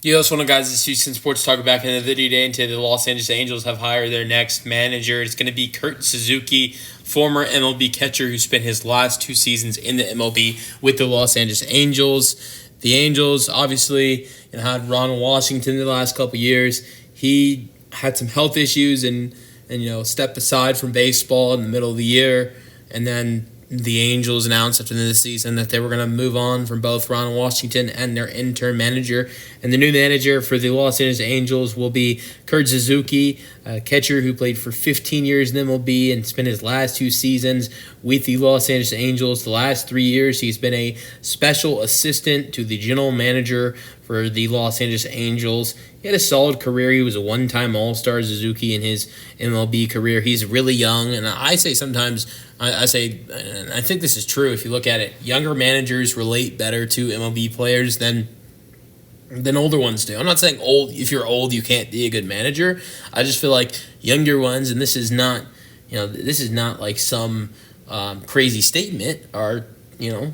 Yo, what's going on, guys? It's Houston Sports Talk back in the video today. And today, the Los Angeles Angels have hired their next manager. It's going to be Kurt Suzuki, former MLB catcher who spent his last 2 seasons in the MLB with the Los Angeles Angels. The Angels, obviously, had Ronald Washington the last couple years. He had some health issues and stepped aside from baseball in the middle of the year, and then the Angels announced after the end of the season that they were going to move on from both Ronald Washington and their intern manager. And the new manager for the Los Angeles Angels will be Kurt Suzuki, a catcher who played for 15 years in MLB and spent his last 2 seasons with the Los Angeles Angels. The last 3 years, he's been a special assistant to the general manager for the Los Angeles Angels. He had a solid career. He was a one-time All-Star, Suzuki, in his MLB career. He's really young, and I say sometimes, I think this is true if you look at it, younger managers relate better to MLB players than older ones do. I'm not saying if you're old you can't be a good manager. I just feel like younger ones, and this is not like some crazy statement, are able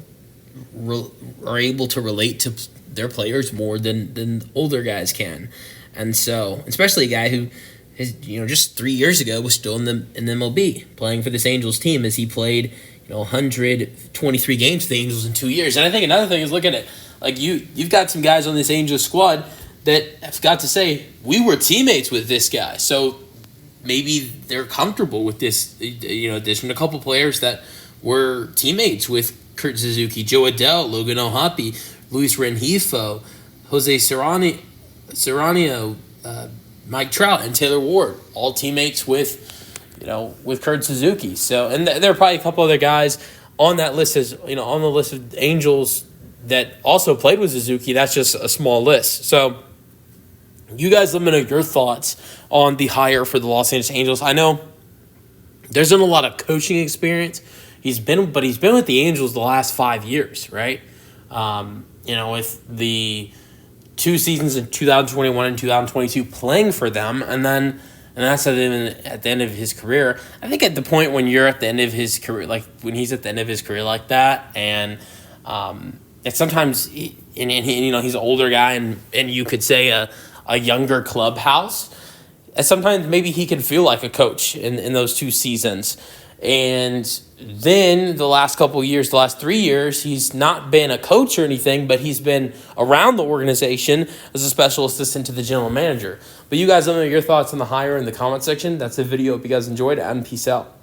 to relate to their players more than older guys can. And so, especially a guy who is, just 3 years ago was still in the MLB playing for this Angels team, as he played 123 games for the Angels in 2 years. And I think another thing is, look at it, like you've got some guys on this Angels squad that have got to say, we were teammates with this guy, so maybe they're comfortable with this. There's been a couple players that were teammates with Kurt Suzuki: Joe Adell, Logan O'Hoppe, Luis Rengifo, Jose Serrano, Mike Trout, and Taylor Ward, all teammates with Kurt Suzuki. So, and there are probably a couple other guys on that list, on the list of Angels that also played with Suzuki. That's just a small list. So, you guys let me know your thoughts on the hire for the Los Angeles Angels. I know there's been a lot of coaching experience. He's been with the Angels the last 5 years, right? With the 2 seasons in 2021 and 2022 playing for them, and that's at the end of his career. I think at the point when you're at the end of his career, like when he's at the end of his career like that, and it's sometimes he's an older guy, and you could say a younger clubhouse. And sometimes maybe he can feel like a coach in those 2 seasons. And then the last couple of years, the last 3 years, he's not been a coach or anything, but he's been around the organization as a special assistant to the general manager. But you guys let me know your thoughts on the hire in the comment section. That's the video. Hope you guys enjoyed it, and peace out.